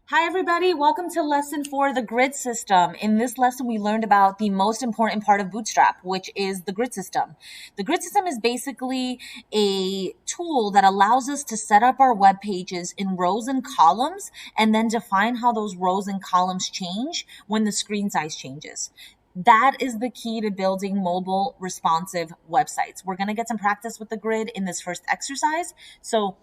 Hi everybody, welcome to lesson 4, the grid system. In this lesson, we learned about the most important part of Bootstrap, which is the grid system. The grid system is basically a tool that allows us to set up our web pages in rows and columns and then define how those rows and columns change when the screen size changes. That is the key to building mobile responsive websites. We're going to get some practice with the grid in this first exercise. So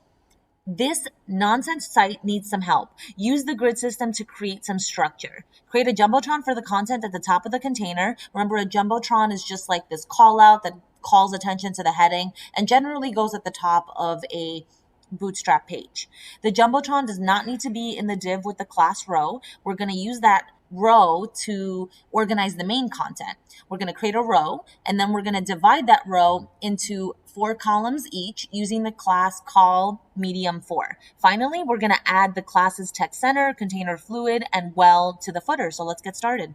this nonsense site needs some help. Use the grid system to create some structure. Create a Jumbotron for the content at the top of the container. Remember, a Jumbotron is just like this call out that calls attention to the heading and generally goes at the top of a Bootstrap page. The Jumbotron does not need to be in the div with the class row. We're going to use that row to organize the main content. We're going to create a row, and then we're going to divide that row into 4 columns each using the class call medium4. Finally, we're going to add the classes text center, container fluid, and well to the footer. So let's get started.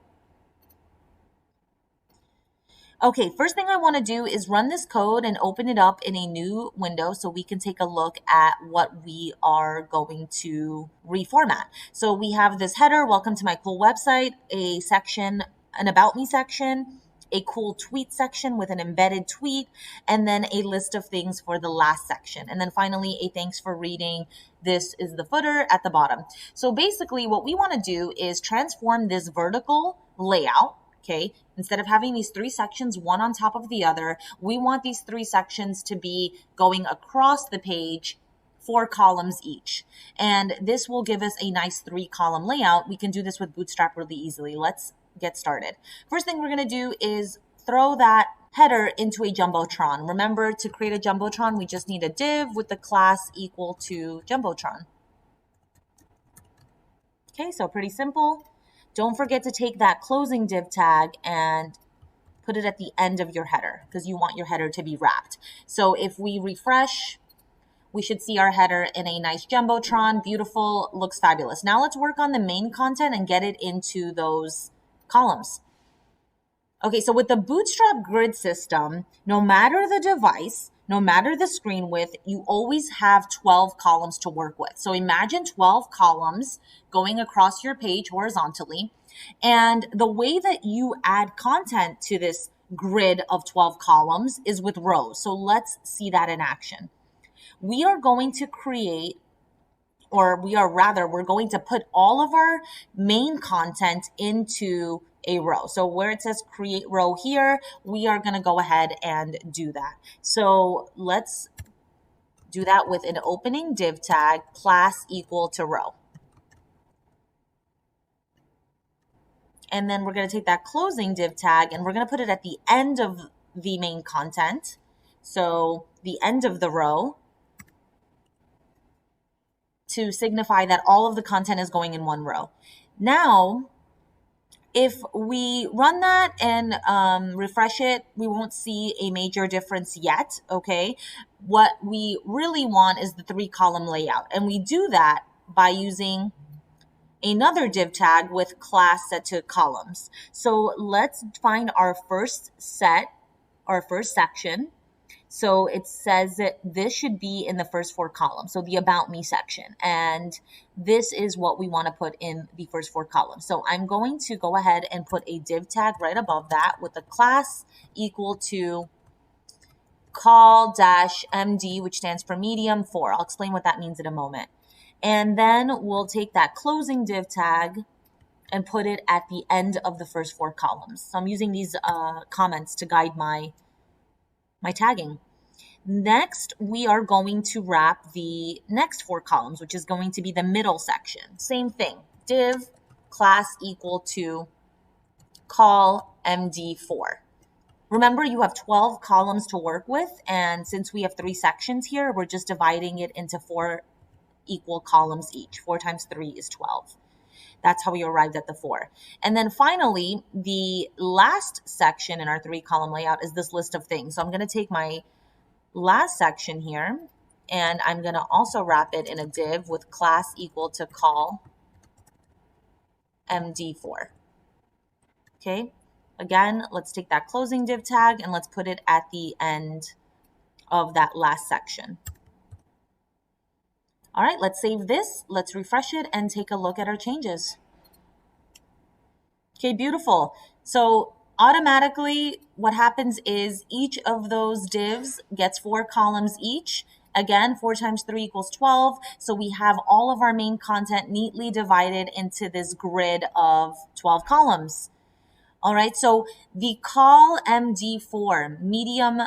Okay, first thing I want to do is run this code and open it up in a new window so we can take a look at what we are going to reformat. So we have this header, welcome to my cool website, a section, an about me section, a cool tweet section with an embedded tweet, and then a list of things for the last section. And then finally, a thanks for reading. This is the footer at the bottom. So basically what we want to do is transform this vertical layout. Okay, instead of having these 3 sections, one on top of the other, we want these 3 sections to be going across the page, 4 columns each. And this will give us a nice 3-column layout. We can do this with Bootstrap really easily. Let's get started. First thing we're going to do is throw that header into a Jumbotron. Remember, to create a Jumbotron, we just need a div with the class equal to Jumbotron. Okay, so pretty simple. Don't forget to take that closing div tag and put it at the end of your header because you want your header to be wrapped. So if we refresh, we should see our header in a nice Jumbotron. Beautiful, looks fabulous. Now let's work on the main content and get it into those columns. Okay, so with the Bootstrap grid system, no matter the device, no matter the screen width, you always have 12 columns to work with. So imagine 12 columns going across your page horizontally. And the way that you add content to this grid of 12 columns is with rows. So let's see that in action. We are going to create, or we're going to put all of our main content into a row. So where it says create row here, we are going to go ahead and do that. So let's do that with an opening div tag, class equal to row. And then we're going to take that closing div tag and we're going to put it at the end of the main content. So the end of the row, to signify that all of the content is going in one row. Now, if we run that and refresh it, we won't see a major difference yet, okay? What we really want is the 3-column layout. And we do that by using another div tag with class set to columns. So let's find our first section. So it says that this should be in the first 4 columns. So the about me section. And this is what we want to put in the first 4 columns. So I'm going to go ahead and put a div tag right above that with the class equal to call-md, which stands for medium 4. I'll explain what that means in a moment. And then we'll take that closing div tag and put it at the end of the first 4 columns. So I'm using these comments to guide my tagging. Next, we are going to wrap the next 4 columns, which is going to be the middle section. Same thing, div class equal to call md4. Remember, you have 12 columns to work with, and since we have 3 sections here, we're just dividing it into 4 equal columns each. 4 times 3 is 12. That's how we arrived at the 4. And then finally, the last section in our 3-column layout is this list of things. So I'm going to take my last section here, and I'm going to also wrap it in a div with class equal to call md4. Okay, again, let's take that closing div tag and let's put it at the end of that last section. All right, let's save this. Let's refresh it and take a look at our changes. Okay, beautiful. So automatically what happens is each of those divs gets 4 columns each. Again, 4 times 3 equals 12. So we have all of our main content neatly divided into this grid of 12 columns. All right, so the call MD form, medium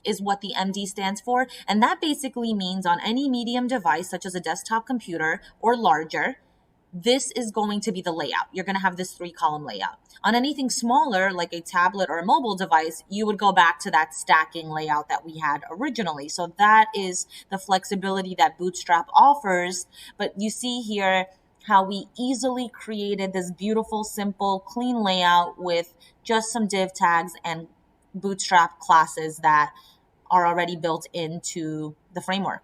is what the MD stands for. And that basically means on any medium device, such as a desktop computer or larger, this is going to be the layout. You're going to have this 3-column layout. On anything smaller, like a tablet or a mobile device, you would go back to that stacking layout that we had originally. So that is the flexibility that Bootstrap offers. But you see here how we easily created this beautiful, simple, clean layout with just some div tags and Bootstrap classes that are already built into the framework.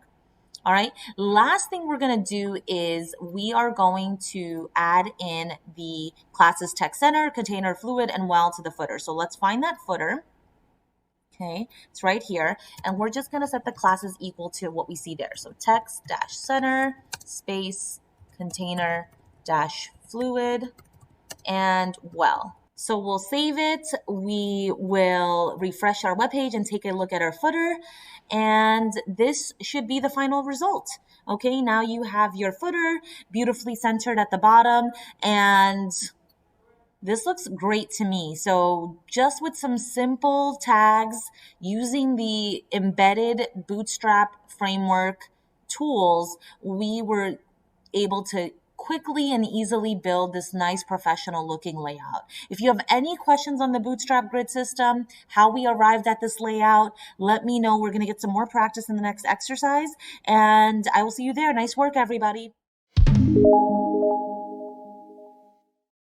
All right. Last thing we're going to do is we are going to add in the classes text center, container, fluid, and well to the footer. So let's find that footer. Okay, it's right here. And we're just going to set the classes equal to what we see there. So text dash center space container dash fluid and well. So we'll save it. We will refresh our webpage and take a look at our footer. And this should be the final result. Okay, now you have your footer beautifully centered at the bottom, and this looks great to me. So just with some simple tags using the embedded Bootstrap framework tools, we were able to quickly and easily build this nice professional looking layout. If you have any questions on the Bootstrap grid system, how we arrived at this layout, let me know. We're going to get some more practice in the next exercise, and I will see you there. Nice work, everybody.